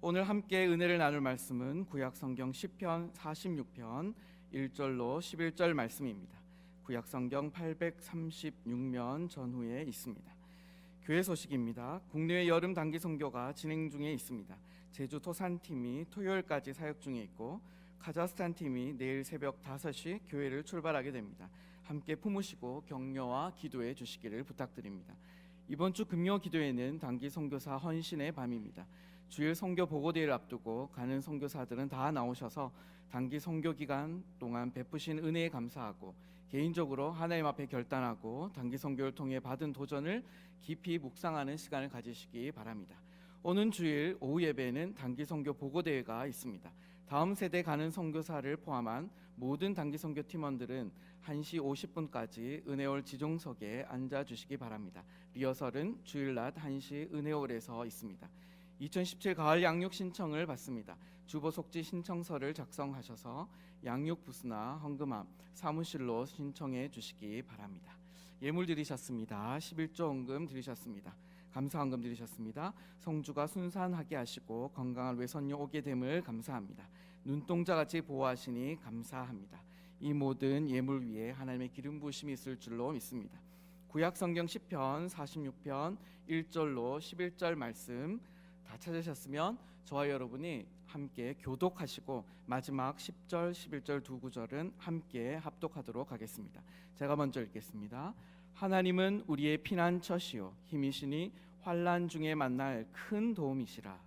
오늘 함께 은혜를 나눌 말씀은 구약성경 시편 46편 1절로 11절 말씀입니다. 구약성경 836면 전후에 있습니다. 교회 소식입니다. 국내외 여름 단기 선교가 진행 중에 있습니다. 제주 토산팀이 토요일까지 사역 중에 있고 카자흐스탄 팀이 내일 새벽 5시 교회를 출발하게 됩니다. 함께 품으시고 격려와 기도해 주시기를 부탁드립니다. 이번 주 금요 기도회는 단기 선교사 헌신의 밤입니다. 주일 선교 보고대회를 앞두고 가는 선교사들은 다 나오셔서 단기 선교 기간 동안 베푸신 은혜에 감사하고 개인적으로 하나님 앞에 결단하고 단기 선교를 통해 받은 도전을 깊이 묵상하는 시간을 가지시기 바랍니다. 오는 주일 오후 예배에는 단기 선교 보고대회가 있습니다. 다음 세대 가는 선교사를 포함한 모든 단기 선교 팀원들은 1시 50분까지 은혜홀 지종석에 앉아주시기 바랍니다. 리허설은 주일낮 1시 은혜홀에서 있습니다. 2017 가을 양육 신청을 받습니다. 주보 속지 신청서를 작성하셔서 양육 부스나 헌금함 사무실로 신청해 주시기 바랍니다. 예물 드리셨습니다. 11조 헌금 드리셨습니다. 감사 헌금 드리셨습니다. 성주가 순산하게 하시고 건강한 외손녀 오게 됨을 감사합니다. 눈동자같이 보호하시니 감사합니다. 이 모든 예물 위에 하나님의 기름 부으심이 있을 줄로 믿습니다. 구약성경 시편 46편 1절로 11절 말씀 다 찾으셨으면 저와 여러분이 함께 교독하시고 마지막 10절, 11절 두 구절은 함께 합독하도록 하겠습니다. 제가 먼저 읽겠습니다. 하나님은 우리의 피난처시요 힘이시니 환난 중에 만날 큰 도움이시라.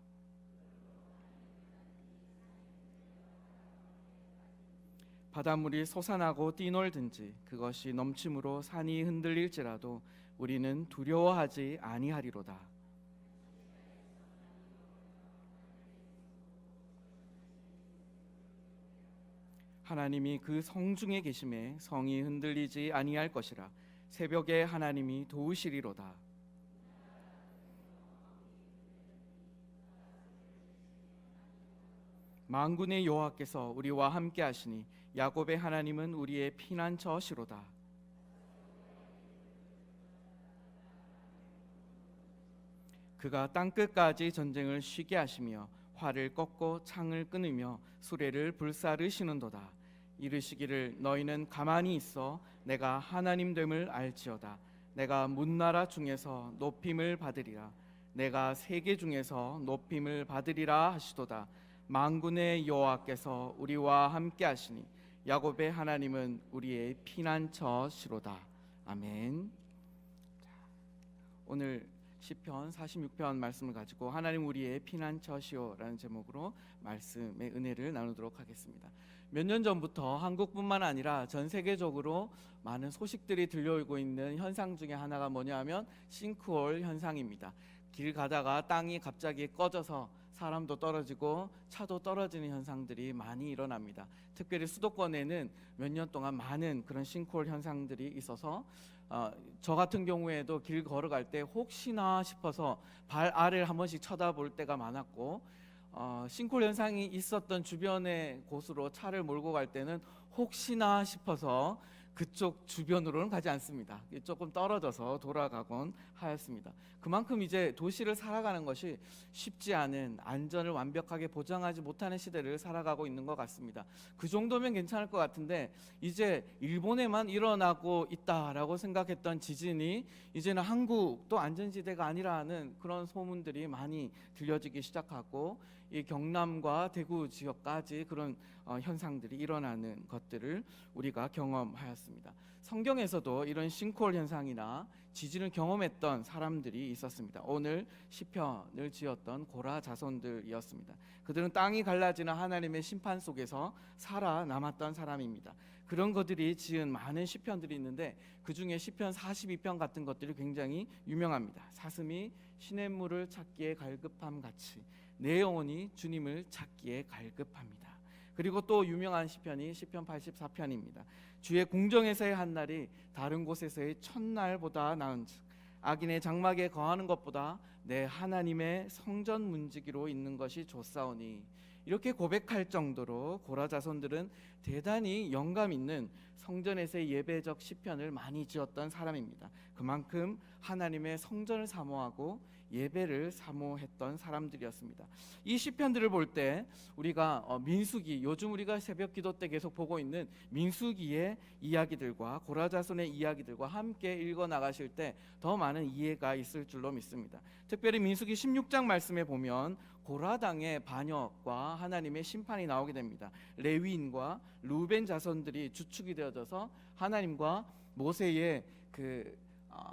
바닷물이 솟아나고 뛰놀든지 그것이 넘침으로 산이 흔들릴지라도 우리는 두려워하지 아니하리로다. 하나님이 그 성중에 계심에 성이 흔들리지 아니할 것이라. 새벽에 하나님이 도우시리로다. 만군의 여호와께서 우리와 함께 하시니 야곱의 하나님은 우리의 피난처시로다. 그가 땅끝까지 전쟁을 쉬게 하시며 활을 꺾고 창을 끊으며 수레를 불사르시는도다. 이르시기를 너희는 가만히 있어 내가 하나님 됨을 알지어다. 내가 문나라 중에서 높임을 받으리라. 내가 세계 중에서 높임을 받으리라 하시도다. 만군의 여호와께서 우리와 함께 하시니 야곱의 하나님은 우리의 피난처시로다. 아멘. 오늘 시편 46편 말씀을 가지고 하나님 우리의 피난처시오라는 제목으로 말씀의 은혜를 나누도록 하겠습니다. 몇 년 전부터 한국뿐만 아니라 전 세계적으로 많은 소식들이 들려오고 있는 현상 중에 하나가 뭐냐 하면 싱크홀 현상입니다. 길 가다가 땅이 갑자기 꺼져서 사람도 떨어지고 차도 떨어지는 현상들이 많이 일어납니다. 특별히 수도권에는 몇 년 동안 많은 그런 싱크홀 현상들이 있어서 저 같은 경우에도 길 걸어갈 때 혹시나 싶어서 발 아래를 한 번씩 쳐다볼 때가 많았고 싱크홀 현상이 있었던 주변의 곳으로 차를 몰고 갈 때는 혹시나 싶어서 그쪽 주변으로는 가지 않습니다. 조금 떨어져서 돌아가곤 하였습니다. 그만큼 이제 도시를 살아가는 것이 쉽지 않은, 안전을 완벽하게 보장하지 못하는 시대를 살아가고 있는 것 같습니다. 그 정도면 괜찮을 것 같은데 이제 일본에만 일어나고 있다라고 생각했던 지진이 이제는 한국도 안전지대가 아니라는 그런 소문들이 많이 들려지기 시작하고 이 경남과 대구 지역까지 그런 현상들이 일어나는 것들을 우리가 경험하였습니다. 성경에서도 이런 싱크홀 현상이나 지진을 경험했던 사람들이 있었습니다. 오늘 시편을 지었던 고라 자손들이었습니다. 그들은 땅이 갈라지는 하나님의 심판 속에서 살아남았던 사람입니다. 그런 것들이 지은 많은 시편들이 있는데 그 중에 시편 42편 같은 것들이 굉장히 유명합니다. 사슴이 시냇물을 찾기에 갈급함 같이 내 영혼이 주님을 찾기에 갈급합니다. 그리고 또 유명한 시편이 시편 84편입니다. 주의 궁정에서의 한날이 다른 곳에서의 첫날보다 나은즉 악인의 장막에 거하는 것보다 내 하나님의 성전 문지기로 있는 것이 좋사오니. 이렇게 고백할 정도로 고라 자손들은 대단히 영감 있는 성전에서의 예배적 시편을 많이 지었던 사람입니다. 그만큼 하나님의 성전을 사모하고 예배를 사모했던 사람들이었습니다. 이 시편들을 볼 때 우리가 민수기, 요즘 우리가 새벽 기도 때 계속 보고 있는 민수기의 이야기들과 고라 자손의 이야기들과 함께 읽어 나가실 때 더 많은 이해가 있을 줄로 믿습니다. 특별히 민수기 16장 말씀에 보면 고라당의 반역과 하나님의 심판이 나오게 됩니다. 레위인과 루벤 자손들이 주축이 되어져서 하나님과 모세의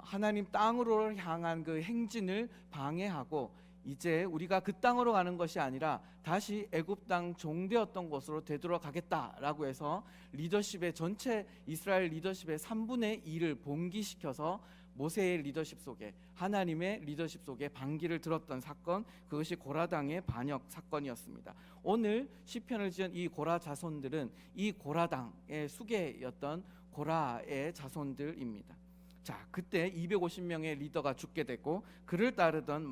하나님 땅으로 향한 그 행진을 방해하고 이제 우리가 그 땅으로 가는 것이 아니라 다시 애굽 땅 종되었던 곳으로 되돌아가겠다라고 해서 리더십의 전체 이스라엘 리더십의 3분의 2를 봉기시켜서 모세의 리더십 속에, 하나님의 리더십 속에 반기를 들었던 사건, 그것이 고라당의 반역 사건이었습니다. 오늘 시편을 지은 이 고라 자손들은 이 고라당의 수계였던 고라의 자손들입니다. 자, 그때 250명의 리더가 죽게 됐고 그를 따르던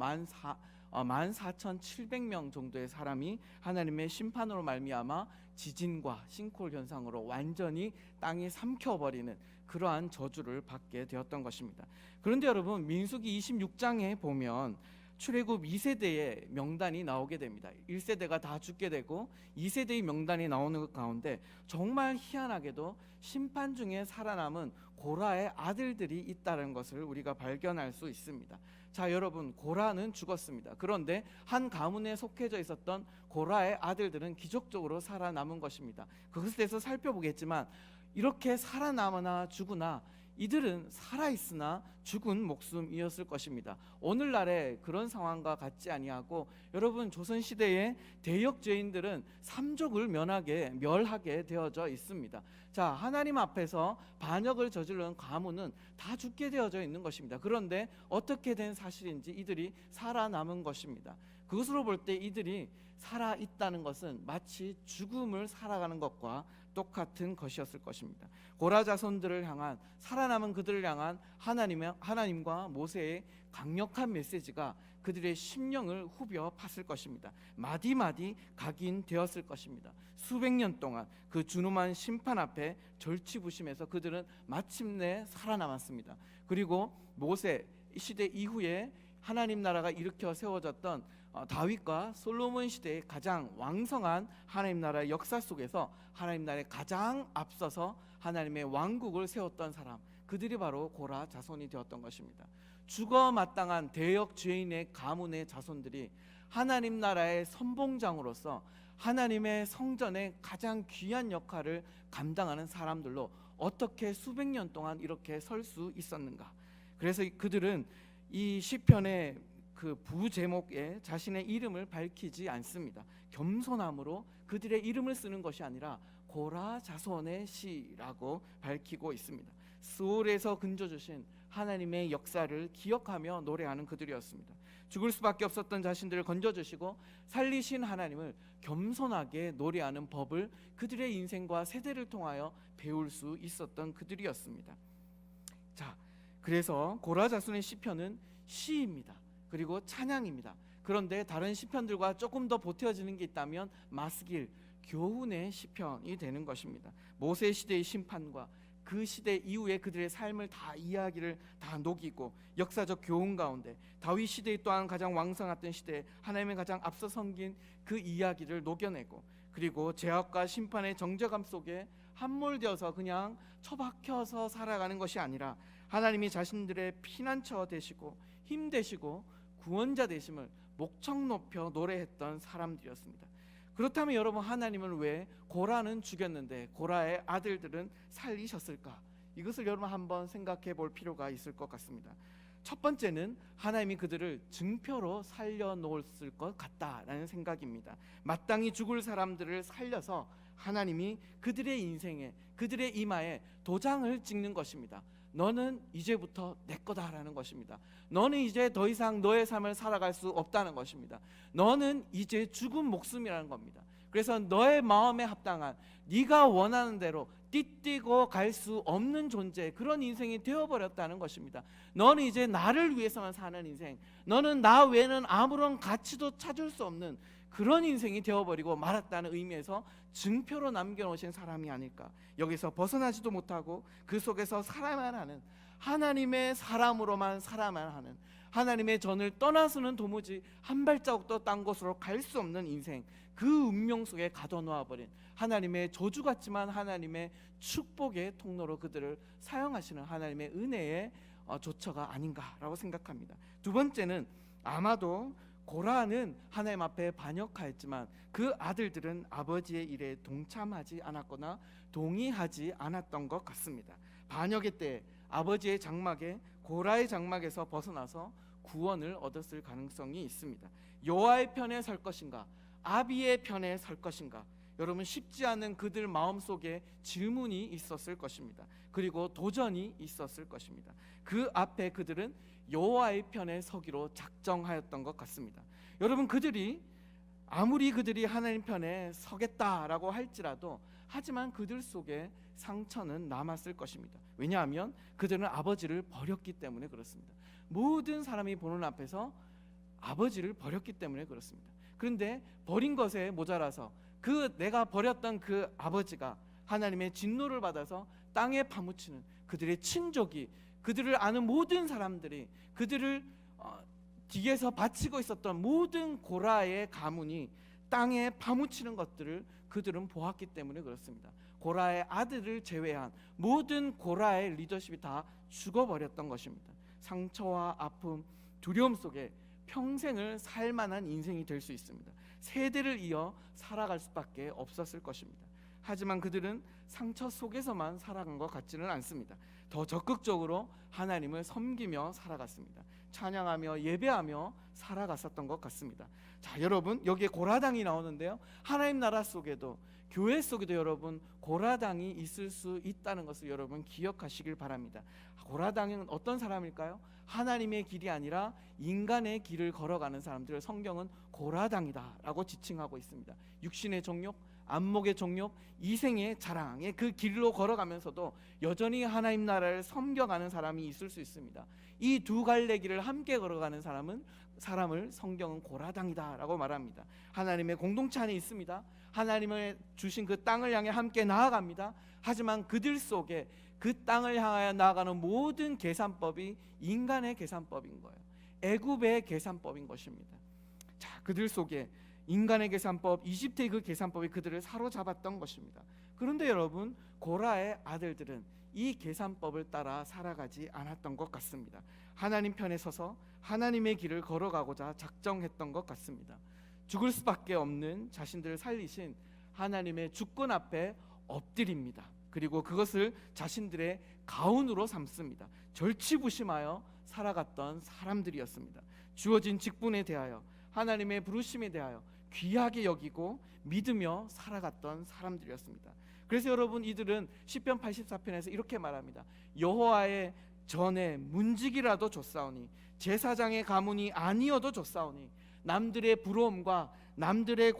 14,700명 정도의 사람이 하나님의 심판으로 말미암아 지진과 싱크홀 현상으로 완전히 땅이 삼켜버리는 그러한 저주를 받게 되었던 것입니다. 그런데 여러분, 민수기 26장에 보면 출애굽 2세대의 명단이 나오게 됩니다. 1세대가 다 죽게 되고 2세대의 명단이 나오는 것 가운데 정말 희한하게도 심판 중에 살아남은 고라의 아들들이 있다는 것을 우리가 발견할 수 있습니다. 자, 여러분, 고라는 죽었습니다. 그런데 한 가문에 속해져 있었던 고라의 아들들은 기적적으로 살아남은 것입니다. 그것에 대해서 살펴보겠지만 이렇게 살아남으나 죽으나 이들은 살아있으나 죽은 목숨이었을 것입니다. 오늘날의 그런 상황과 같지 아니하고 여러분, 조선시대의 대역죄인들은 삼족을 멸하게 되어져 있습니다. 자, 하나님 앞에서 반역을 저지른 가문은 다 죽게 되어져 있는 것입니다. 그런데 어떻게 된 사실인지 이들이 살아남은 것입니다. 그것으로 볼 때 이들이 살아있다는 것은 마치 죽음을 살아가는 것과 똑같은 것이었을 것입니다. 고라 자손들을 향한, 살아남은 그들을 향한 하나님과 모세의 강력한 메시지가 그들의 심령을 후벼 팠을 것입니다. 마디마디 각인되었을 것입니다. 수백 년 동안 그 준엄한 심판 앞에 절치부심해서 그들은 마침내 살아남았습니다. 그리고 모세 시대 이후에 하나님 나라가 일으켜 세워졌던 다윗과 솔로몬 시대의 가장 왕성한 하나님 나라의 역사 속에서 하나님 나라에 가장 앞서서 하나님의 왕국을 세웠던 사람, 그들이 바로 고라 자손이 되었던 것입니다. 죽어 마땅한 대역 죄인의 가문의 자손들이 하나님 나라의 선봉장으로서 하나님의 성전의 가장 귀한 역할을 감당하는 사람들로 어떻게 수백 년 동안 이렇게 설 수 있었는가? 그래서 그들은 이 시편의 그 부제목에 자신의 이름을 밝히지 않습니다. 겸손함으로 그들의 이름을 쓰는 것이 아니라 고라 자손의 시라고 밝히고 있습니다. 스올에서 건져주신 하나님의 역사를 기억하며 노래하는 그들이었습니다. 죽을 수밖에 없었던 자신들을 건져주시고 살리신 하나님을 겸손하게 노래하는 법을 그들의 인생과 세대를 통하여 배울 수 있었던 그들이었습니다. 자, 그래서 고라 자손의 시편은 시입니다. 그리고 찬양입니다. 그런데 다른 시편들과 조금 더 보태어지는 게 있다면 마스길, 교훈의 시편이 되는 것입니다. 모세 시대의 심판과 그 시대 이후에 그들의 삶을 다 이야기를 다 녹이고 역사적 교훈 가운데 다윗 시대 또한 가장 왕성했던 시대에 하나님의 가장 앞서 섬긴 그 이야기를 녹여내고 그리고 죄악과 심판의 정죄감 속에 함몰되어서 그냥 처박혀서 살아가는 것이 아니라 하나님이 자신들의 피난처 되시고 힘 되시고 구원자 되심을 목청 높여 노래했던 사람들이었습니다. 그렇다면 여러분, 하나님은 왜 고라는 죽였는데 고라의 아들들은 살리셨을까? 이것을 여러분 한번 생각해 볼 필요가 있을 것 같습니다. 첫 번째는 하나님이 그들을 증표로 살려놓았을 것 같다라는 생각입니다. 마땅히 죽을 사람들을 살려서 하나님이 그들의 인생에, 그들의 이마에 도장을 찍는 것입니다. 너는 이제부터 내 거다라는 것입니다. 너는 이제 더 이상 너의 삶을 살아갈 수 없다는 것입니다. 너는 이제 죽은 목숨이라는 겁니다. 그래서 너의 마음에 합당한, 네가 원하는 대로 띠뛰고 갈 수 없는 존재, 그런 인생이 되어버렸다는 것입니다. 너는 이제 나를 위해서만 사는 인생, 너는 나 외에는 아무런 가치도 찾을 수 없는 그런 인생이 되어버리고 말았다는 의미에서 증표로 남겨놓으신 사람이 아닐까. 여기서 벗어나지도 못하고 그 속에서 살아야만 하는, 하나님의 사람으로만 살아야만 하는, 하나님의 전을 떠나서는 도무지 한 발자국도 딴 곳으로 갈 수 없는 인생, 그 운명 속에 가둬놓아 버린 하나님의 저주 같지만 하나님의 축복의 통로로 그들을 사용하시는 하나님의 은혜의 조처가 아닌가라고 생각합니다. 두 번째는 아마도 고라는 하나님 앞에 반역하였지만 그 아들들은 아버지의 일에 동참하지 않았거나 동의하지 않았던 것 같습니다. 반역의 때 아버지의 장막에 고라의 장막에서 벗어나서 구원을 얻었을 가능성이 있습니다. 여호와의 편에 설 것인가, 아비의 편에 설 것인가, 여러분 쉽지 않은 그들 마음속에 질문이 있었을 것입니다. 그리고 도전이 있었을 것입니다. 그 앞에 그들은 여호와의 편에 서기로 작정하였던 것 같습니다. 여러분, 아무리 그들이 하나님 편에 서겠다라고 할지라도 하지만 그들 속에 상처는 남았을 것입니다. 왜냐하면 그들은 아버지를 버렸기 때문에 그렇습니다. 모든 사람이 보는 앞에서 아버지를 버렸기 때문에 그렇습니다. 그런데 버린 것에 모자라서 내가 버렸던 그 아버지가 하나님의 진노를 받아서 땅에 파묻히는 그들의 친족이, 그들을 아는 모든 사람들이, 그들을 뒤에서 바치고 있었던 모든 고라의 가문이 땅에 파묻히는 것들을 그들은 보았기 때문에 그렇습니다. 고라의 아들을 제외한 모든 고라의 리더십이 다 죽어버렸던 것입니다. 상처와 아픔, 두려움 속에 평생을 살 만한 인생이 될 수 있습니다. 세대를 이어 살아갈 수밖에 없었을 것입니다. 하지만 그들은 상처 속에서만 살아간 것 같지는 않습니다. 더 적극적으로 하나님을 섬기며 살아갔습니다. 찬양하며 예배하며 살아갔었던 것 같습니다. 자, 여러분, 여기에 고라당이 나오는데요, 하나님 나라 속에도, 교회 속에도 여러분 고라당이 있을 수 있다는 것을 여러분 기억하시길 바랍니다. 고라당은 어떤 사람일까요? 하나님의 길이 아니라 인간의 길을 걸어가는 사람들을 성경은 고라당이다라고 지칭하고 있습니다. 육신의 정욕, 안목의 정욕, 이생의 자랑의 그 길로 걸어가면서도 여전히 하나님 나라를 섬겨가는 사람이 있을 수 있습니다. 이 두 갈래 길을 함께 걸어가는 사람을 성경은 고라당이다라고 말합니다. 하나님의 공동체 안에 있습니다. 하나님의 주신 그 땅을 향해 함께 나아갑니다. 하지만 그들 속에 그 땅을 향하여 나아가는 모든 계산법이 인간의 계산법인 거예요. 애굽의 계산법인 것입니다. 자, 그들 속에 인간의 계산법, 이집트의 그 계산법이 그들을 사로잡았던 것입니다. 그런데 여러분, 고라의 아들들은 이 계산법을 따라 살아가지 않았던 것 같습니다. 하나님 편에 서서 하나님의 길을 걸어가고자 작정했던 것 같습니다. 죽을 수밖에 없는 자신들을 살리신 하나님의 주권 앞에 엎드립니다. 그리고 그것을 자신들의 가훈으로 삼습니다. 절치부심하여 살아갔던 사람들이었습니다. 주어진 직분에 대하여, 하나님의 부르심에 대하여 귀하게 여기고 믿으며 살아갔던 사람들이었습니다. 그래서 여러분, 이들은 시편 84편에서 이렇게 말합니다. 여호와의 전에 문지기라도 줬사오니, 제사장의 가문이 아니어도 줬사오니, 남들의 부러움과 남들의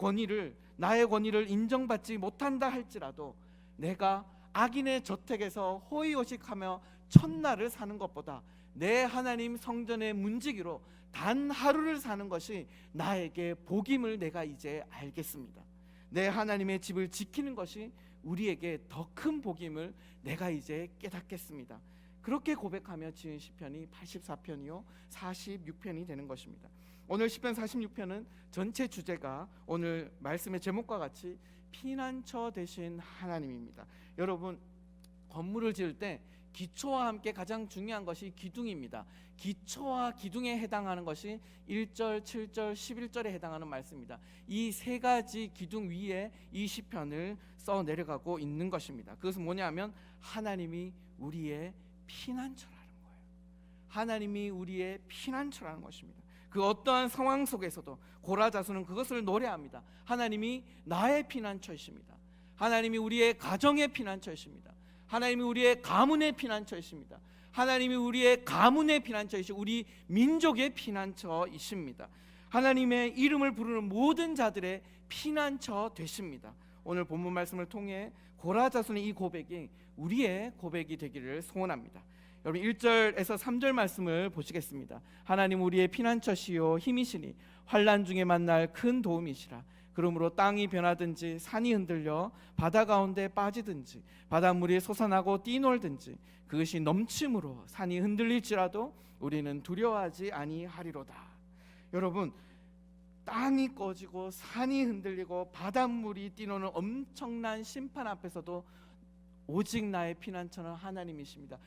나의 권위를 인정받지 못한다 할지라도 내가 악인의 저택에서 호의호식하며 첫날을 사는 것보다 내 하나님 성전의 문지기로 단 하루를 사는 것이 나에게 복임을 내가 이제 알겠습니다. 내 하나님의 집을 지키는 것이 우리에게 더 큰 복임을 내가 이제 깨닫겠습니다. 그렇게 고백하며 지은 시편이 84편이요 46편이 되는 것입니다. 오늘 시편 46편은 전체 주제가 오늘 말씀의 제목과 같이 피난처 되신 하나님입니다. 여러분, 건물을 지을 때 기초와 함께 가장 중요한 것이 기둥입니다. 기초와 기둥에 해당하는 것이 1절, 7절, 11절에 해당하는 말씀입니다. 이 세 가지 기둥 위에 이 시편을 써 내려가고 있는 것입니다. 그것은 뭐냐면 하나님이 우리의 피난처라는 거예요. 하나님이 우리의 피난처라는 것입니다. 그 어떠한 상황 속에서도 고라 자손은 그것을 노래합니다. 하나님이 나의 피난처이십니다. 하나님이 우리의 가정의 피난처이십니다. 하나님이 우리의 가문의 피난처이십니다. 하나님이 우리의 가문의 피난처이시고 우리 민족의 피난처이십니다. 하나님의 이름을 부르는 모든 자들의 피난처 되십니다. 오늘 본문 말씀을 통해 고라 자손의 이 고백이 우리의 고백이 되기를 소원합니다. 여러분, 1절에서 3절 말씀을 보시겠습니다. 하나님 우리의 피난처시요 힘이시니 환난 중에 만날 큰 도움이시라. 그러므로 땅이 변하든지 산이 흔들려 바다 가운데 빠지든지 바닷물이 솟아나고 뛰놀든지 그것이 넘침으로 산이 흔들릴지라도 우리는 두려워하지 아니하리로다. 여러분, 땅이 꺼지고 산이 흔들리고 바닷물이 뛰노는 엄청난 심판 앞에서도 오직 나의 피난처는 하나님이십니다.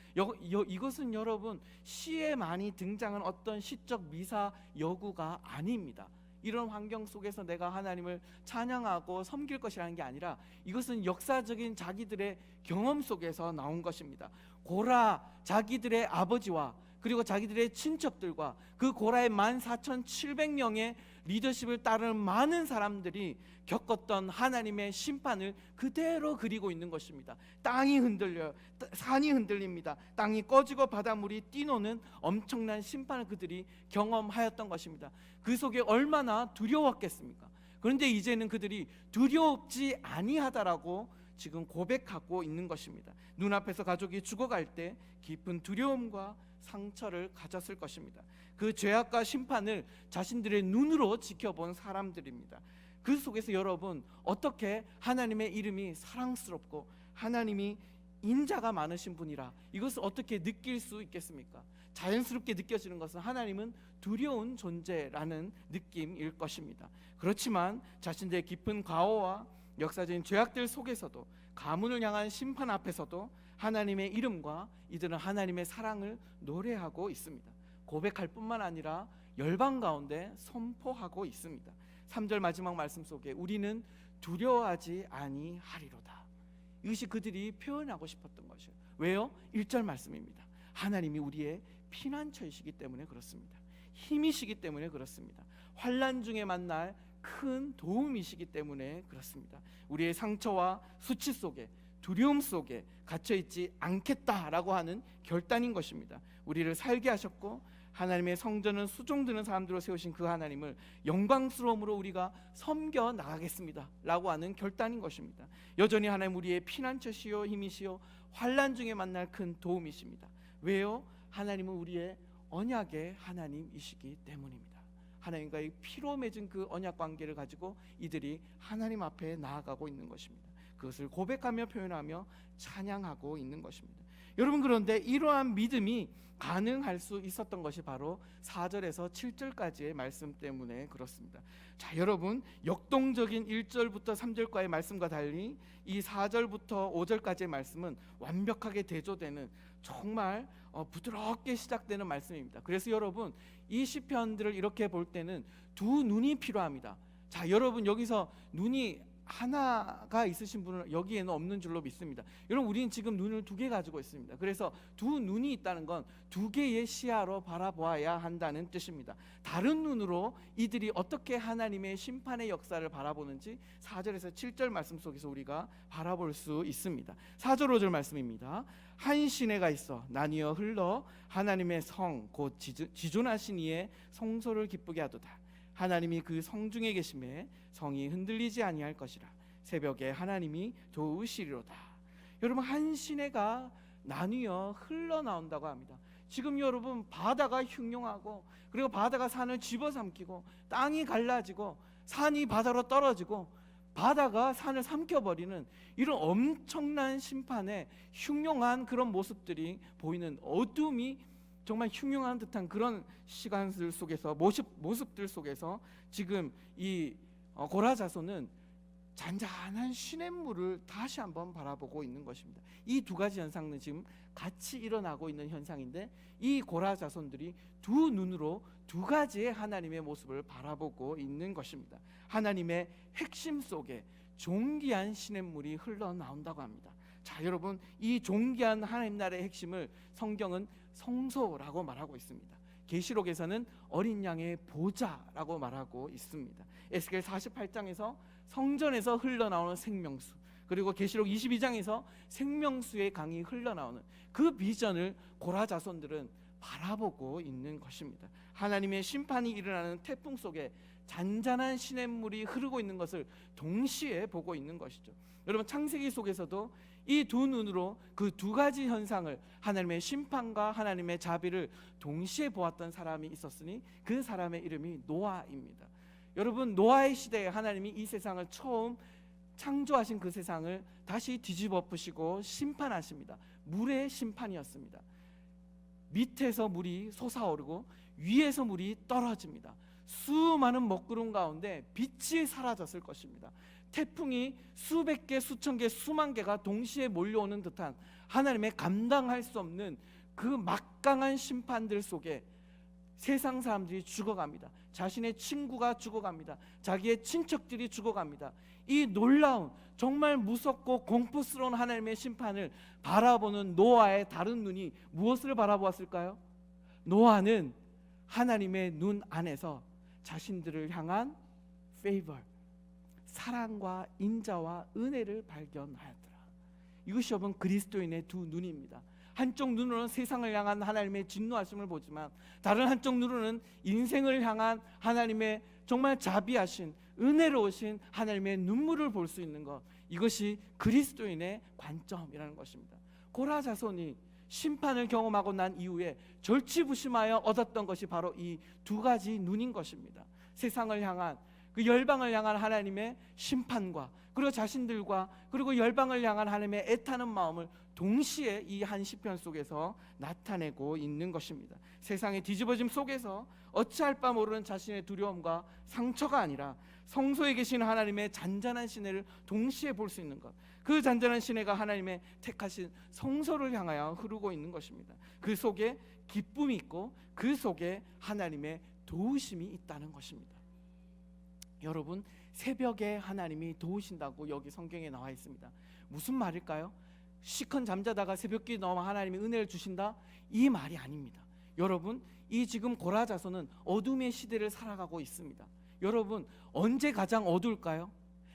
이것은 여러분 시에 많이 등장한 어떤 시적 미사 여구가 아닙니다. 이런 환경 속에서 내가 하나님을 찬양하고 섬길 것이라는 게 아니라 이것은 역사적인 자기들의 경험 속에서 나온 것입니다. 고라 자기들의 아버지와 그리고 자기들의 친척들과 그 고라의 14,700명의 리더십을 따르는 많은 사람들이 겪었던 하나님의 심판을 그대로 그리고 있는 것입니다. 땅이 흔들려요. 산이 흔들립니다. 땅이 꺼지고 바닷물이 뛰노는 엄청난 심판을 그들이 경험하였던 것입니다. 그 속에 얼마나 두려웠겠습니까? 그런데 이제는 그들이 두렵지 아니하다라고 지금 고백하고 있는 것입니다. 눈앞에서 가족이 죽어갈 때 깊은 두려움과 상처를 가졌을 것입니다. 그 죄악과 심판을 자신들의 눈으로 지켜본 사람들입니다. 그 속에서 여러분 어떻게 하나님의 이름이 사랑스럽고 하나님이 인자가 많으신 분이라 이것을 어떻게 느낄 수 있겠습니까? 자연스럽게 느껴지는 것은 하나님은 두려운 존재라는 느낌일 것입니다. 그렇지만 자신들의 깊은 과오와 역사적인 죄악들 속에서도 가문을 향한 심판 앞에서도 하나님의 이름과 이들은 하나님의 사랑을 노래하고 있습니다. 고백할 뿐만 아니라 열방 가운데 선포하고 있습니다. 3절 마지막 말씀 속에 우리는 두려워하지 아니하리로다. 이것이 그들이 표현하고 싶었던 것이에요. 왜요? 1절 말씀입니다. 하나님이 우리의 피난처이시기 때문에 그렇습니다. 힘이시기 때문에 그렇습니다. 환난 중에 만날 큰 도움이시기 때문에 그렇습니다. 우리의 상처와 수치 속에 두려움 속에 갇혀있지 않겠다라고 하는 결단인 것입니다. 우리를 살게 하셨고 하나님의 성전은 수종드는 사람들로 세우신 그 하나님을 영광스러움으로 우리가 섬겨 나가겠습니다 라고 하는 결단인 것입니다. 여전히 하나님 우리의 피난처시요 힘이시요 환난 중에 만날 큰 도움이십니다. 왜요? 하나님은 우리의 언약의 하나님이시기 때문입니다. 하나님과의 피로 맺은 그 언약 관계를 가지고 이들이 하나님 앞에 나아가고 있는 것입니다. 그것을 고백하며 표현하며 찬양하고 있는 것입니다. 여러분, 그런데 이러한 믿음이 가능할 수 있었던 것이 바로 4절에서 7절까지의 말씀 때문에 그렇습니다. 자, 여러분, 역동적인 1절부터 3절과의 말씀과 달리 이 4절부터 5절까지의 말씀은 완벽하게 대조되는 정말 부드럽게 시작되는 말씀입니다. 그래서 여러분, 이 시편들을 이렇게 볼 때는 두 눈이 필요합니다. 자, 여러분, 여기서 눈이 하나가 있으신 분은 여기에는 없는 줄로 믿습니다. 여러분, 우리는 지금 눈을 2개 가지고 있습니다. 그래서 두 눈이 있다는 건 2개의 시야로 바라보아야 한다는 뜻입니다. 다른 눈으로 이들이 어떻게 하나님의 심판의 역사를 바라보는지 4절에서 7절 말씀 속에서 우리가 바라볼 수 있습니다. 4절 5절 말씀입니다. 한 시내가 있어 나뉘어 흘러 하나님의 성 곧 지존하신 이의 성소를 기쁘게 하도다. 하나님이 그 성중에 계심에 성이 흔들리지 아니할 것이라. 새벽에 하나님이 도우시리로다. 여러분, 한 시내가 나뉘어 흘러나온다고 합니다. 지금 여러분, 바다가 흉흉하고 그리고 바다가 산을 집어삼키고 땅이 갈라지고 산이 바다로 떨어지고 바다가 산을 삼켜버리는 이런 엄청난 심판의 흉흉한 그런 모습들이 보이는 어둠이 정말 흉흉한 듯한 그런 시간들 속에서 모습들 속에서 지금 이 고라 자손은 잔잔한 시냇물을 다시 한번 바라보고 있는 것입니다. 이 두 가지 현상은 지금 같이 일어나고 있는 현상인데 이 고라 자손들이 두 눈으로 두 가지의 하나님의 모습을 바라보고 있는 것입니다. 하나님의 핵심 속에 존귀한 시냇물이 흘러나온다고 합니다. 자, 여러분, 이 존귀한 하나님 나라의 핵심을 성경은 성소라고 말하고 있습니다. 계시록에서는 어린 양의 보좌라고 말하고 있습니다. 에스겔 48장에서 성전에서 흘러나오는 생명수, 그리고 계시록 22장에서 생명수의 강이 흘러나오는 그 비전을 고라 자손들은 바라보고 있는 것입니다. 하나님의 심판이 일어나는 태풍 속에 잔잔한 시냇물이 흐르고 있는 것을 동시에 보고 있는 것이죠. 여러분, 창세기 속에서도 이 두 눈으로 그 두 가지 현상을, 하나님의 심판과 하나님의 자비를 동시에 보았던 사람이 있었으니 그 사람의 이름이 노아입니다. 여러분, 노아의 시대에 하나님이 이 세상을 처음 창조하신 그 세상을 다시 뒤집어 엎으시고 심판하십니다. 물의 심판이었습니다. 밑에서 물이 솟아오르고 위에서 물이 떨어집니다. 수많은 먹구름 가운데 빛이 사라졌을 것입니다. 태풍이 수백 개, 수천 개, 수만 개가 동시에 몰려오는 듯한 하나님의 감당할 수 없는 그 막강한 심판들 속에 세상 사람들이 죽어갑니다. 자신의 친구가 죽어갑니다. 자기의 친척들이 죽어갑니다. 이 놀라운, 정말 무섭고 공포스러운 하나님의 심판을 바라보는 노아의 다른 눈이 무엇을 바라보았을까요? 노아는 하나님의 눈 안에서 자신들을 향한 favor, 사랑과 인자와 은혜를 발견하였더라. 이것이 여러분 그리스도인의 두 눈입니다. 한쪽 눈으로는 세상을 향한 하나님의 진노하심을 보지만 다른 한쪽 눈으로는 인생을 향한 하나님의 정말 자비하신 은혜로우신 하나님의 눈물을 볼 수 있는 것, 이것이 그리스도인의 관점이라는 것입니다. 고라 자손이 심판을 경험하고 난 이후에 절치부심하여 얻었던 것이 바로 이 두 가지 눈인 것입니다. 세상을 향한, 그 열방을 향한 하나님의 심판과 그리고 자신들과 그리고 열방을 향한 하나님의 애타는 마음을 동시에 이 한 시편 속에서 나타내고 있는 것입니다. 세상의 뒤집어짐 속에서 어찌할 바 모르는 자신의 두려움과 상처가 아니라 성소에 계신 하나님의 잔잔한 시내를 동시에 볼 수 있는 것, 그 잔잔한 시내가 하나님의 택하신 성소를 향하여 흐르고 있는 것입니다. 그 속에 기쁨이 있고 그 속에 하나님의 도우심이 있다는 것입니다. 여러분, 새벽에 하나님이 도우신다고 여기 성경에 나와 있습니다. 무슨 말일까요? 시컨 잠자다가 새벽기 넘어 하나님이 은혜를 주신다? 이 말이 아닙니다. 여러분, 이 지금 고라 자손은 어둠의 시대를 살아가고 있습니다. 여러분, 언제 가장 어두울까요?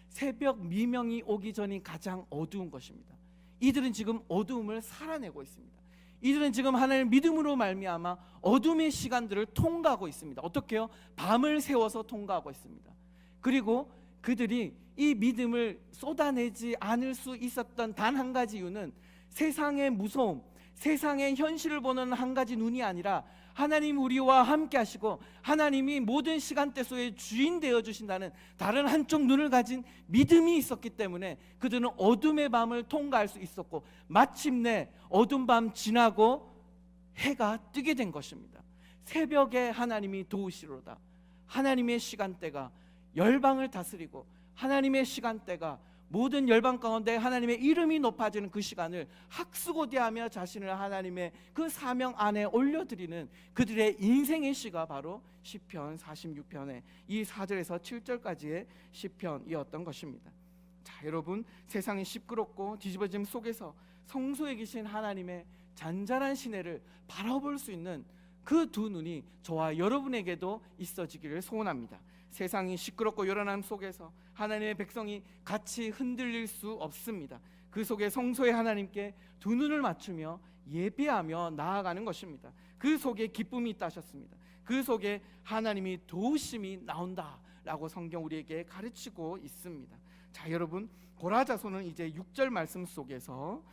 새벽 미명이 오기 전이 가장 어두운 것입니다. 이들은 지금 어두움을 살아내고 있습니다. 이들은 지금 하나님의 믿음으로 말미암아 어둠의 시간들을 통과하고 있습니다. 어떻게요? 밤을 새워서 통과하고 있습니다. 그리고 그들이 이 믿음을 쏟아내지 않을 수 있었던 단 한 가지 이유는 세상의 무서움, 세상의 현실을 보는 한 가지 눈이 아니라 하나님 우리와 함께 하시고 하나님이 모든 시간대 속에 주인 되어 주신다는 다른 한쪽 눈을 가진 믿음이 있었기 때문에 그들은 어둠의 밤을 통과할 수 있었고 마침내 어둠 밤 지나고 해가 뜨게 된 것입니다. 새벽에 하나님이 도우시로다. 하나님의 시간대가 열방을 다스리고 하나님의 시간대가 모든 열방 가운데 하나님의 이름이 높아지는 그 시간을 학수고대하며 자신을 하나님의 그 사명 안에 올려드리는 그들의 인생의 시가 바로 시편 46편의 이 4절에서 7절까지의 시편이었던 것입니다. 자, 여러분, 세상이 시끄럽고 뒤집어짐 속에서 성소에 계신 하나님의 잔잔한 시내를 바라볼 수 있는 그 두 눈이 저와 여러분에게도 있어지기를 소원합니다. 세상이 시끄럽고 요란함 속에서 하나님의 백성이 같이 흔들릴 수 없습니다. 그 속에 성소의 하나님께 두 눈을 맞추며 예배하며 나아가는 것입니다. 그 속에 기쁨이 있다 하셨습니다. 그 속에 하나님이 도우심이 나온다라고 성경 우리에게 가르치고 있습니다. 자, 여러분, 고라 자손은 이제 6절 말씀 속에서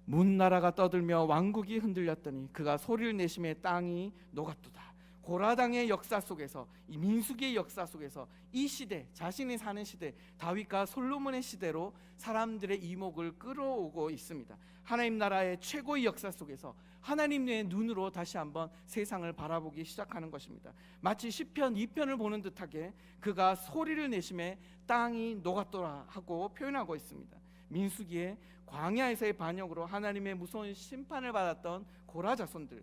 문나라가 떠들며 왕국이 흔들렸더니 그가 소리를 내심에 땅이 녹았도다. 고라당의 역사 속에서, 이 민수기의 역사 속에서 이 시대, 자신이 사는 시대, 다윗과 솔로몬의 시대로 사람들의 이목을 끌어오고 있습니다. 하나님 나라의 최고의 역사 속에서 하나님의 눈으로 다시 한번 세상을 바라보기 시작하는 것입니다. 마치 시편 2편을 보는 듯하게 그가 소리를 내심에 땅이 녹았더라 하고 표현하고 있습니다. 민수기의 광야에서의 반역으로 하나님의 무서운 심판을 받았던 고라 자손들,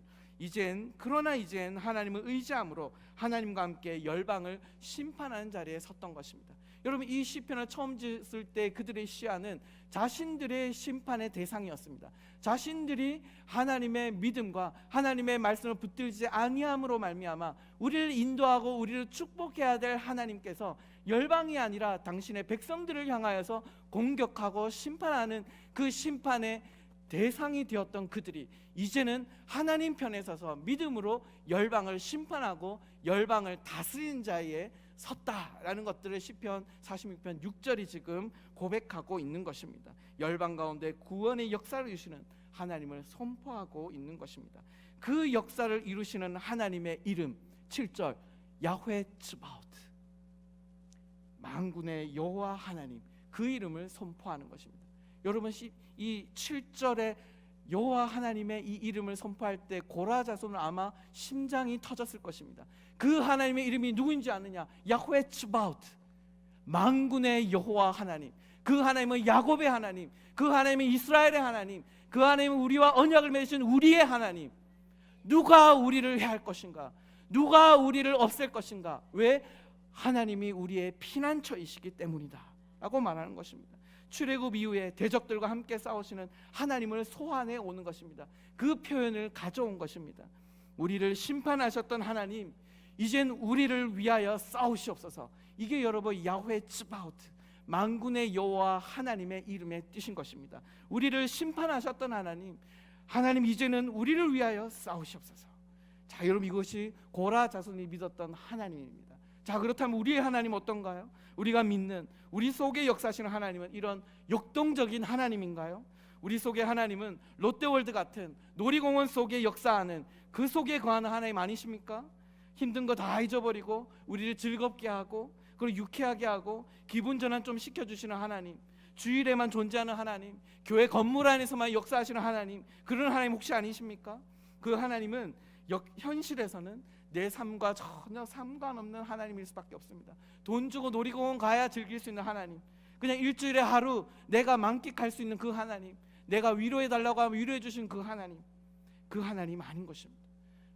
그러나 이젠 하나님을 의지함으로 하나님과 함께 열방을 심판하는 자리에 섰던 것입니다. 여러분, 이 시편을 처음 지을 때 그들의 시야는 자신들의 심판의 대상이었습니다. 자신들이 하나님의 믿음과 하나님의 말씀을 붙들지 아니함으로 말미암아 우리를 인도하고 우리를 축복해야 될 하나님께서 열방이 아니라 당신의 백성들을 향하여서 공격하고 심판하는 그 심판의 대상이 되었던 그들이 이제는 하나님 편에 서서 믿음으로 열방을 심판하고 열방을 다스리는 자리에 섰다라는 것들을 시편 46편 6절이 지금 고백하고 있는 것입니다. 열방 가운데 구원의 역사를 이루시는 하나님을 선포하고 있는 것입니다. 그 역사를 이루시는 하나님의 이름 7절 야훼 츠바오트, 만군의 여호와 하나님, 그 이름을 선포하는 것입니다. 여러분 이 7절에 여호와 하나님의 이 이름을 선포할 때 고라 자손은 아마 심장이 터졌을 것입니다. 그 하나님의 이름이 누구인지 아느냐? 야훼 츠바오트, 만군의 여호와 하나님. 그 하나님은 야곱의 하나님, 그 하나님은 이스라엘의 하나님, 그 하나님은 우리와 언약을 맺으신 우리의 하나님. 누가 우리를 해할 것인가? 누가 우리를 없앨 것인가? 왜? 하나님이 우리의 피난처이시기 때문이다 라고 말하는 것입니다. 출애굽 이후에 대적들과 함께 싸우시는 하나님을 소환해 오는 것입니다. 그 표현을 가져온 것입니다. 우리를 심판하셨던 하나님, 이젠 우리를 위하여 싸우시옵소서. 이게 여러분 야훼 츠바오트, 만군의 여호와 하나님의 이름의 뜻인 것입니다. 우리를 심판하셨던 하나님, 하나님 이제는 우리를 위하여 싸우시옵소서. 자, 여러분 이것이 고라 자손이 믿었던 하나님입니다. 자, 그렇다면 우리의 하나님 어떤가요? 우리가 믿는, 우리 속에 역사하시는 하나님은 이런 역동적인 하나님인가요? 우리 속의 하나님은 롯데월드 같은 놀이공원 속에 역사하는, 그 속에 거하는 하나님 아니십니까? 힘든 거 다 잊어버리고 우리를 즐겁게 하고 그리고 유쾌하게 하고 기분 전환 좀 시켜주시는 하나님, 주일에만 존재하는 하나님, 교회 건물 안에서만 역사하시는 하나님, 그런 하나님 혹시 아니십니까? 그 하나님은 현실에서는 내 삶과 전혀 상관없는 하나님일 수밖에 없습니다. 돈 주고 놀이공원 가야 즐길 수 있는 하나님, 그냥 일주일에 하루 내가 만끽할 수 있는 그 하나님, 내가 위로해달라고 하면 위로해 주신 그 하나님 아닌 것입니다.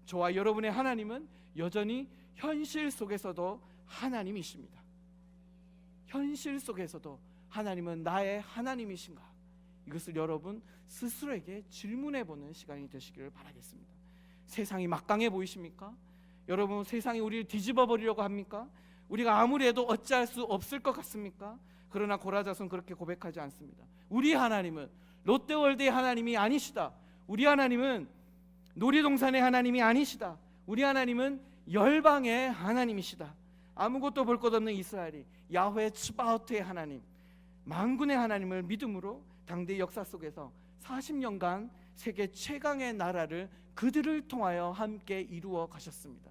저와 여러분의 하나님은 여전히 현실 속에서도 하나님이십니다. 현실 속에서도 하나님은 나의 하나님이신가? 이것을 여러분 스스로에게 질문해보는 시간이 되시기를 바라겠습니다. 세상이 막강해 보이십니까? 여러분 세상이 우리를 뒤집어 버리려고 합니까? 우리가 아무리 해도 어찌할 수 없을 것 같습니까? 그러나 고라자손 그렇게 고백하지 않습니다. 우리 하나님은 롯데월드의 하나님이 아니시다. 우리 하나님은 놀이동산의 하나님이 아니시다. 우리 하나님은 열방의 하나님이시다. 아무것도 볼 것 없는 이스라엘이 야훼 츠바오트의 하나님, 만군의 하나님을 믿음으로 당대 역사 속에서 40년간 세계 최강의 나라를 그들을 통하여 함께 이루어 가셨습니다.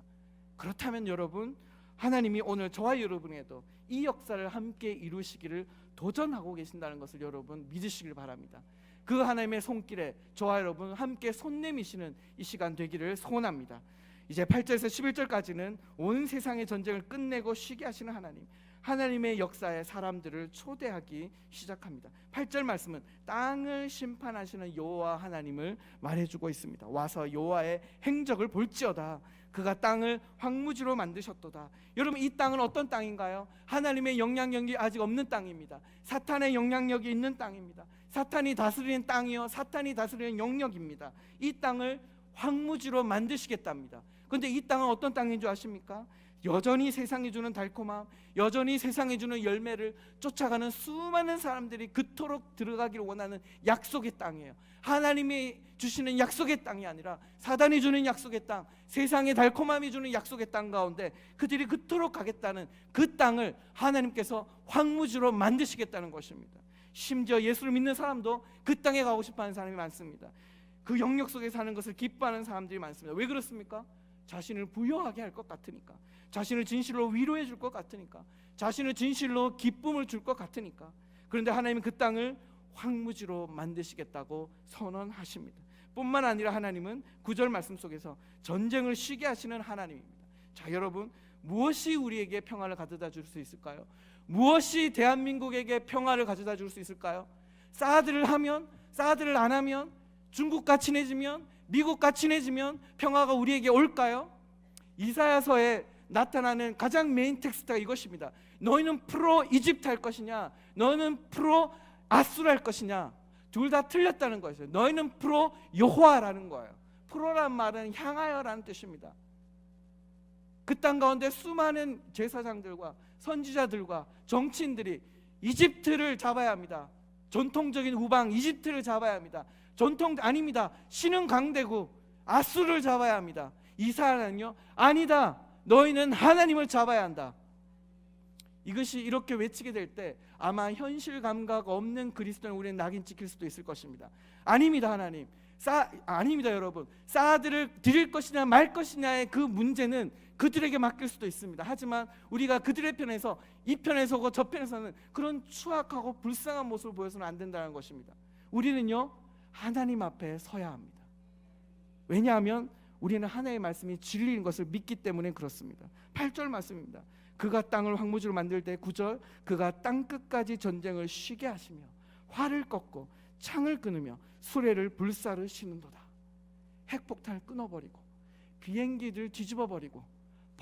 그렇다면 여러분, 하나님이 오늘 저와 여러분에게도 이 역사를 함께 이루시기를 도전하고 계신다는 것을 여러분 믿으시길 바랍니다. 그 하나님의 손길에 저와 여러분 함께 손 내미시는 이 시간 되기를 소원합니다. 이제 8절에서 11절까지는 온 세상의 전쟁을 끝내고 쉬게 하시는 하나님, 하나님의 역사에 사람들을 초대하기 시작합니다. 8절 말씀은 땅을 심판하시는 여호와 하나님을 말해주고 있습니다. 와서 여호와의 행적을 볼지어다. 그가 땅을 황무지로 만드셨도다. 여러분 이 땅은 어떤 땅인가요? 하나님의 영향력이 아직 없는 땅입니다. 사탄의 영향력이 있는 땅입니다. 사탄이 다스리는 땅이요, 사탄이 다스리는 영역입니다. 이 땅을 황무지로 만드시겠답니다. 그런데 이 땅은 어떤 땅인 줄 아십니까? 여전히 세상이 주는 달콤함, 여전히 세상이 주는 열매를 쫓아가는 수많은 사람들이 그토록 들어가기를 원하는 약속의 땅이에요. 하나님이 주시는 약속의 땅이 아니라 사단이 주는 약속의 땅, 세상의 달콤함이 주는 약속의 땅 가운데 그들이 그토록 가겠다는 그 땅을 하나님께서 황무지로 만드시겠다는 것입니다. 심지어 예수를 믿는 사람도 그 땅에 가고 싶어하는 사람이 많습니다. 그 영역 속에 사는 것을 기뻐하는 사람들이 많습니다. 왜 그렇습니까? 자신을 부여하게 할 것 같으니까, 자신을 진실로 위로해 줄 것 같으니까, 자신을 진실로 기쁨을 줄 것 같으니까. 그런데 하나님은 그 땅을 황무지로 만드시겠다고 선언하십니다. 뿐만 아니라 하나님은 9절 말씀 속에서 전쟁을 쉬게 하시는 하나님입니다. 자, 여러분, 무엇이 우리에게 평화를 가져다 줄 수 있을까요? 무엇이 대한민국에게 평화를 가져다 줄 수 있을까요? 사드를 하면, 사드를 안 하면, 중국과 친해지면, 미국과 친해지면 평화가 우리에게 올까요? 이사야서에 나타나는 가장 메인 텍스트가 이것입니다. 너희는 프로 이집트 할 것이냐, 너희는 프로 아수르 할 것이냐. 둘 다 틀렸다는 것이죠. 너희는 프로 여호와라는 거예요. 프로란 말은 향하여라는 뜻입니다. 그 땅 가운데 수많은 제사장들과 선지자들과 정치인들이 이집트를 잡아야 합니다. 전통적인 우방 이집트를 잡아야 합니다. 전통 아닙니다. 신은 강대국 아수르를 잡아야 합니다. 이사야는요, 아니다, 너희는 하나님을 잡아야 한다. 이것이 이렇게 외치게 될 때 아마 현실 감각 없는 그리스도는 우리는 낙인 찍힐 수도 있을 것입니다. 아닙니다. 하나님, 아닙니다. 여러분, 사드를 드릴 것이냐 말 것이냐의 그 문제는 그들에게 맡길 수도 있습니다. 하지만 우리가 그들의 편에서 이 편에 서고 저 편에 서는 그런 추악하고 불쌍한 모습을 보여서는 안 된다는 것입니다. 우리는요 하나님 앞에 서야 합니다. 왜냐하면 우리는 하나님의 말씀이 진리인 것을 믿기 때문에 그렇습니다. 8절 말씀입니다. 그가 땅을 황무지로 만들 때 9절 그가 땅 끝까지 전쟁을 쉬게 하시며 활을 꺾고 창을 끊으며 수레를 불사르시는도다. 핵폭탄을 끊어버리고 비행기들 뒤집어버리고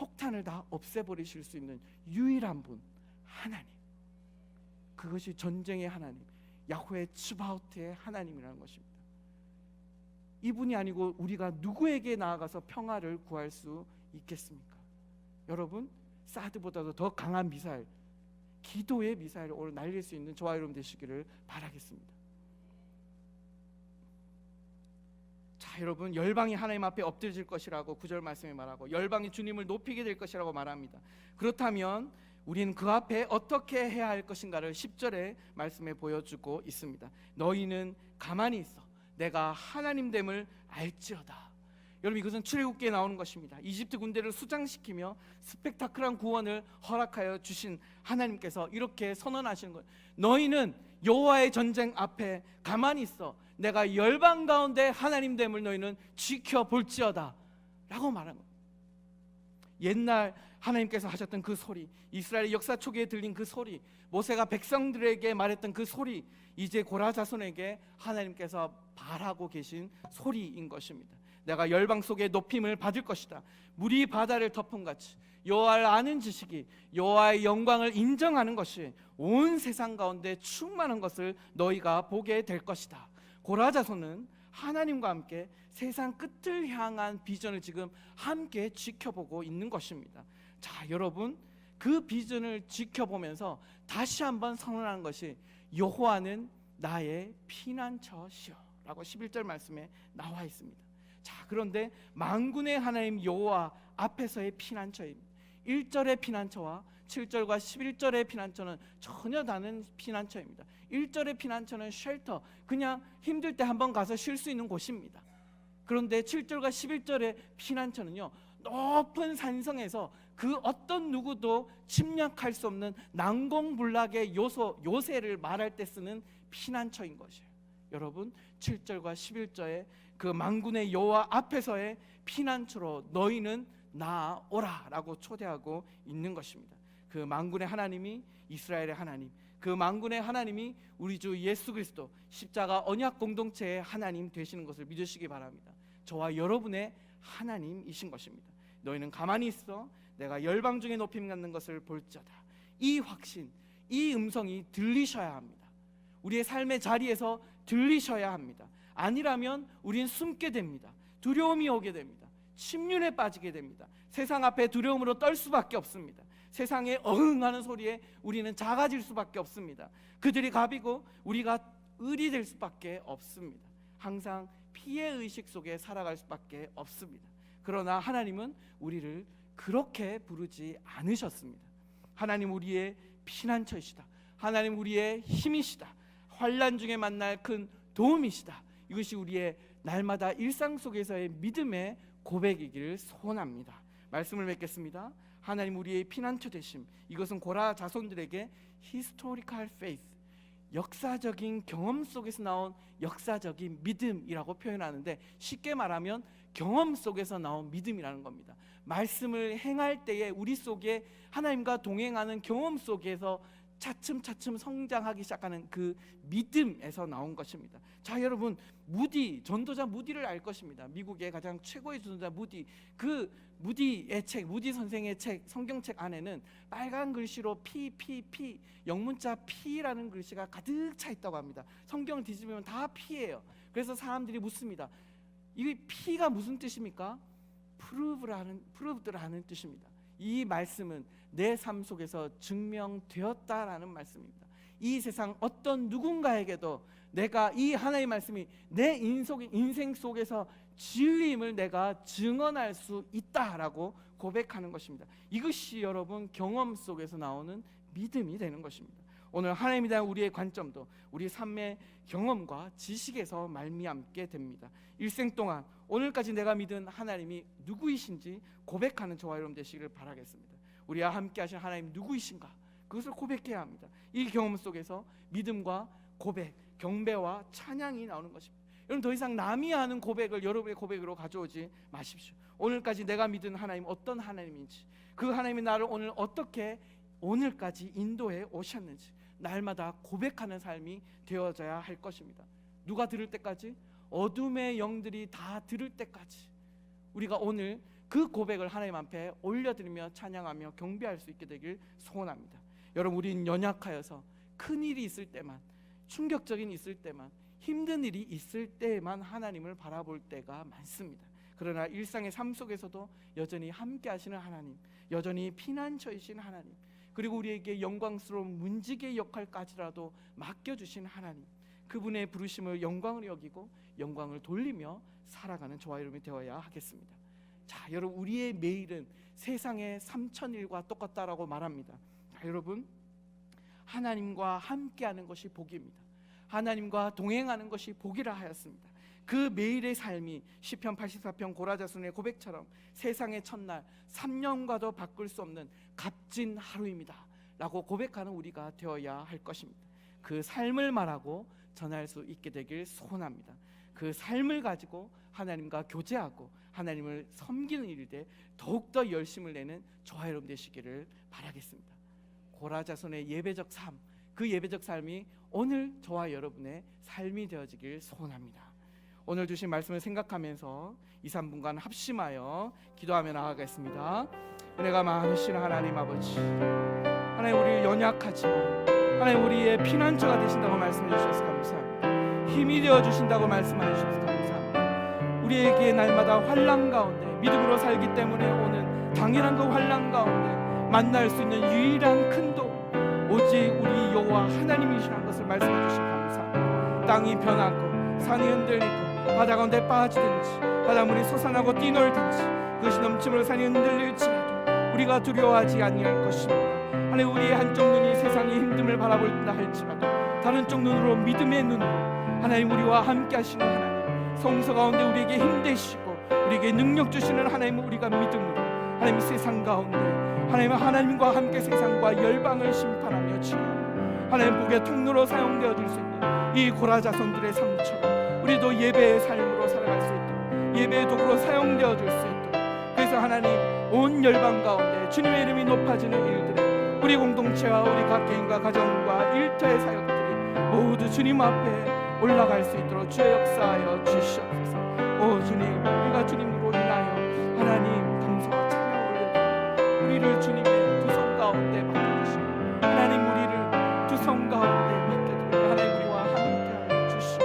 폭탄을 다 없애버리실 수 있는 유일한 분 하나님, 그것이 전쟁의 하나님 야훼 츠바오트의 하나님이라는 것입니다. 이분이 아니고 우리가 누구에게 나아가서 평화를 구할 수 있겠습니까? 여러분, 사드보다도 더 강한 미사일, 기도의 미사일을 오늘 날릴 수 있는 저와 여러분 되시기를 바라겠습니다. 자, 여러분, 열방이 하나님 앞에 엎드질 것이라고 9절 말씀에 말하고 열방이 주님을 높이게 될 것이라고 말합니다. 그렇다면 우리는 그 앞에 어떻게 해야 할 것인가를 10절의 말씀에 보여주고 있습니다. 너희는 가만히 있어 내가 하나님됨을 알지어다. 여러분, 이것은 출애굽기에 나오는 것입니다. 이집트 군대를 수장시키며 스펙타클한 구원을 허락하여 주신 하나님께서 이렇게 선언하시는 거예요. 너희는 여호와의 전쟁 앞에 가만히 있어 내가 열방 가운데 하나님됨을 너희는 지켜볼지어다 라고 말한 거예요. 옛날 하나님께서 하셨던 그 소리, 이스라엘 역사 초기에 들린 그 소리, 모세가 백성들에게 말했던 그 소리, 이제 고라 자손에게 하나님께서 바라고 계신 소리인 것입니다. 내가 열방 속에 높임을 받을 것이다. 물이 바다를 덮은 같이 여호와를 아는 지식이 여호와의 영광을 인정하는 것이 온 세상 가운데 충만한 것을 너희가 보게 될 것이다. 고라 자손은 하나님과 함께 세상 끝을 향한 비전을 지금 함께 지켜보고 있는 것입니다. 자, 여러분, 그 비전을 지켜보면서 다시 한번 선언하는 것이 여호와는 나의 피난처시오 라고 11절 말씀에 나와 있습니다. 자, 그런데 만군의 하나님 여호와 앞에서의 피난처입니다. 1절의 피난처와 7절과 11절의 피난처는 전혀 다른 피난처입니다. 1절의 피난처는 쉘터, 그냥 힘들 때 한번 가서 쉴 수 있는 곳입니다. 그런데 7절과 11절의 피난처는요, 높은 산성에서 그 어떤 누구도 침략할 수 없는 난공불락의 요새를 말할 때 쓰는 피난처인 것이에요. 여러분, 7절과 11절의 그 만군의 여호와 앞에서의 피난처로 너희는 나아오라 라고 초대하고 있는 것입니다. 그 만군의 하나님이 이스라엘의 하나님, 그 만군의 하나님이 우리 주 예수 그리스도 십자가 언약 공동체의 하나님 되시는 것을 믿으시기 바랍니다. 저와 여러분의 하나님이신 것입니다. 너희는 가만히 있어 내가 열방 중에 높임 갖는 것을 볼지어다. 이 확신, 이 음성이 들리셔야 합니다. 우리의 삶의 자리에서 들리셔야 합니다. 아니라면 우리는 숨게 됩니다. 두려움이 오게 됩니다. 침륜에 빠지게 됩니다. 세상 앞에 두려움으로 떨 수밖에 없습니다. 세상에 어흥하는 소리에 우리는 작아질 수밖에 없습니다. 그들이 갑이고 우리가 을이 될 수밖에 없습니다. 항상 피해 의식 속에 살아갈 수밖에 없습니다. 그러나 하나님은 우리를 그렇게 부르지 않으셨습니다. 하나님 우리의 피난처이시다. 하나님 우리의 힘이시다. 환난 중에 만날 큰 도움이시다. 이것이 우리의 날마다 일상 속에서의 믿음의 고백이기를 소원합니다. 말씀을 맺겠습니다. 하나님 우리의 피난처 되심, 이것은 고라 자손들에게 historical faith, 역사적인 경험 속에서 나온 역사적인 믿음이라고 표현하는데, 쉽게 말하면 경험 속에서 나온 믿음이라는 겁니다. 말씀을 행할 때에 우리 속에 하나님과 동행하는 경험 속에서 차츰차츰 성장하기 시작하는 그 믿음에서 나온 것입니다. 자, 여러분, 무디, 전도자 무디를 알 것입니다. 미국의 가장 최고의 전도자 무디, 그 무디의 책, 무디 선생의 책, 성경책 안에는 빨간 글씨로 P, 영문자 P라는 글씨가 가득 차 있다고 합니다. 성경을 뒤집으면 다 P예요. 그래서 사람들이 묻습니다. 이 P가 무슨 뜻입니까? 프루브라는 뜻입니다. 이 말씀은 내 삶 속에서 증명되었다라는 말씀입니다. 이 세상 어떤 누군가에게도 내가 이 하나님의 말씀이 내 인생 속에서 진리임을 내가 증언할 수 있다라고 고백하는 것입니다. 이것이 여러분 경험 속에서 나오는 믿음이 되는 것입니다. 오늘 하나님에 대한 우리의 관점도 우리 삶의 경험과 지식에서 말미암게 됩니다. 일생 동안 오늘까지 내가 믿은 하나님이 누구이신지 고백하는 저와 여러분 되시기를 바라겠습니다. 우리와 함께 하신 하나님 누구이신가? 그것을 고백해야 합니다. 이 경험 속에서 믿음과 고백, 경배와 찬양이 나오는 것입니다. 여러분 더 이상 남이 하는 고백을 여러분의 고백으로 가져오지 마십시오. 오늘까지 내가 믿은 하나님 어떤 하나님인지, 그 하나님이 나를 오늘 어떻게 오늘까지 인도해 오셨는지 날마다 고백하는 삶이 되어져야 할 것입니다. 누가 들을 때까지? 어둠의 영들이 다 들을 때까지 우리가 오늘 그 고백을 하나님 앞에 올려드리며 찬양하며 경배할 수 있게 되길 소원합니다. 여러분 우리는 연약하여서 큰 일이 있을 때만, 충격적인 있을 때만, 힘든 일이 있을 때만 하나님을 바라볼 때가 많습니다. 그러나 일상의 삶 속에서도 여전히 함께 하시는 하나님, 여전히 피난처이신 하나님, 그리고 우리에게 영광스러운 문지기의 역할까지라도 맡겨주신 하나님, 그분의 부르심을 영광을 여기고 영광을 돌리며 살아가는 저와 여러분이 되어야 하겠습니다. 자, 여러분 우리의 매일은 세상의 3,000일과 똑같다라고 말합니다. 자, 여러분 하나님과 함께하는 것이 복입니다. 하나님과 동행하는 것이 복이라 하였습니다. 그 매일의 삶이 시편 84편 고라자손의 고백처럼 세상의 첫날 3년과도 바꿀 수 없는 값진 하루입니다 라고 고백하는 우리가 되어야 할 것입니다. 그 삶을 말하고 전할 수 있게 되길 소원합니다. 그 삶을 가지고 하나님과 교제하고 하나님을 섬기는 일에 더욱더 열심을 내는 저와 여러분 되시기를 바라겠습니다. 고라자손의 예배적 삶, 그 예배적 삶이 오늘 저와 여러분의 삶이 되어지길 소원합니다. 오늘 주신 말씀을 생각하면서 2, 3분간 합심하여 기도하며 나아가겠습니다. 은혜가 많으신 하나님 아버지, 하나님 우리 연약하지만 하나님 우리의 피난처가 되신다고 말씀해 주셔서 감사합니다. 힘이 되어 주신다고 말씀해 주셔서 감사합니다. 우리에게 날마다 환난 가운데 믿음으로 살기 때문에 오는 당연한 그 환난 가운데 만날 수 있는 유일한 큰 도움, 오직 우리 여호와 하나님이시라는 것을 말씀해 주시기 감사합니다. 땅이 변하고 산이 흔들리고 바다 가운데 빠지든지 바닷물이 솟아나고 뛰놀든지 그것이 넘침으로 산이 흔들릴지라도 우리가 두려워하지 아니할 것입니다. 하나님 우리의 한쪽 눈이 세상의 힘듦을 바라본다 할지라도 다른 쪽 눈으로 믿음의 눈으로 하나님 우리와 함께 하시는 하나님, 성서 가운데 우리에게 힘 되시고 우리에게 능력 주시는 하나님을 우리가 믿음으로 하나님 세상 가운데 하나님과 함께 세상과 열방을 심판하며 치료하며 하나님 복의 통로로 사용되어질 수 있는 이 고라자손들의 삶처럼 우리도 예배의 삶으로 살아갈 수 있도록 예배의 도구로 사용되어질 수 있도록, 그래서 하나님 온 열방 가운데 주님의 이름이 높아지는 일들에 우리 공동체와 우리 각 개인과 가정과 일터의 사역들이 모두 주님 앞에 올라갈 수 있도록 주의 역사하여 주시옵소서. 오 주님, 우리가 주님으로 인하여 하나님 감사와 찬양 올려드리고 우리를 주님의 두 손 가운데 맡겨주시고 하나님 우리를 두 손 가운데 맡겨드리고 하나님 우리와 함께하여 주시옵소서.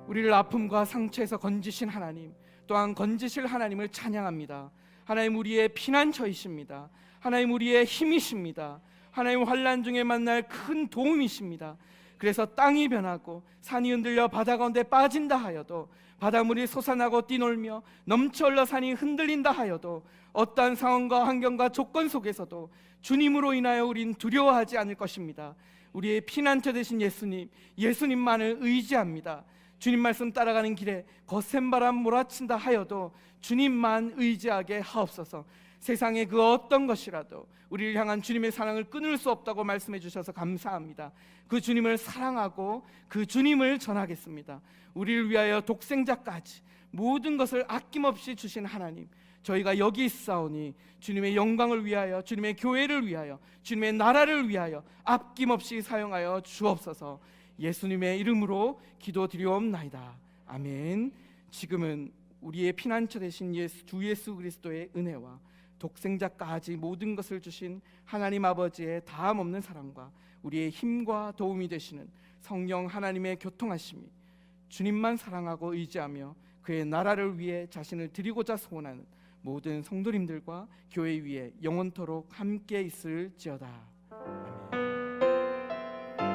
우리를 아픔과 상처에서 건지신 하나님, 또한 건지실 하나님을 찬양합니다. 하나님 우리의 피난처이십니다. 하나님 우리의 힘이십니다. 하나님 환난 중에 만날 큰 도움이십니다. 그래서 땅이 변하고 산이 흔들려 바다 가운데 빠진다 하여도, 바닷물이 솟아나고 뛰놀며 넘쳐 흘러 산이 흔들린다 하여도, 어떠한 상황과 환경과 조건 속에서도 주님으로 인하여 우린 두려워하지 않을 것입니다. 우리의 피난처 되신 예수님만을 의지합니다. 주님 말씀 따라가는 길에 거센 바람 몰아친다 하여도 주님만 의지하게 하옵소서. 세상의 그 어떤 것이라도 우리를 향한 주님의 사랑을 끊을 수 없다고 말씀해 주셔서 감사합니다. 그 주님을 사랑하고 그 주님을 전하겠습니다. 우리를 위하여 독생자까지 모든 것을 아낌없이 주신 하나님, 저희가 여기 있사오니 주님의 영광을 위하여, 주님의 교회를 위하여, 주님의 나라를 위하여 아낌없이 사용하여 주옵소서. 예수님의 이름으로 기도드리옵나이다. 아멘. 지금은 우리의 피난처 되신 주 예수 그리스도의 은혜와 독생자까지 모든 것을 주신 하나님 아버지의 다함 없는 사랑과 우리의 힘과 도움이 되시는 성령 하나님의 교통하심이, 주님만 사랑하고 의지하며 그의 나라를 위해 자신을 드리고자 소원하는 모든 성도님들과 교회 위에 영원토록 함께 있을지어다.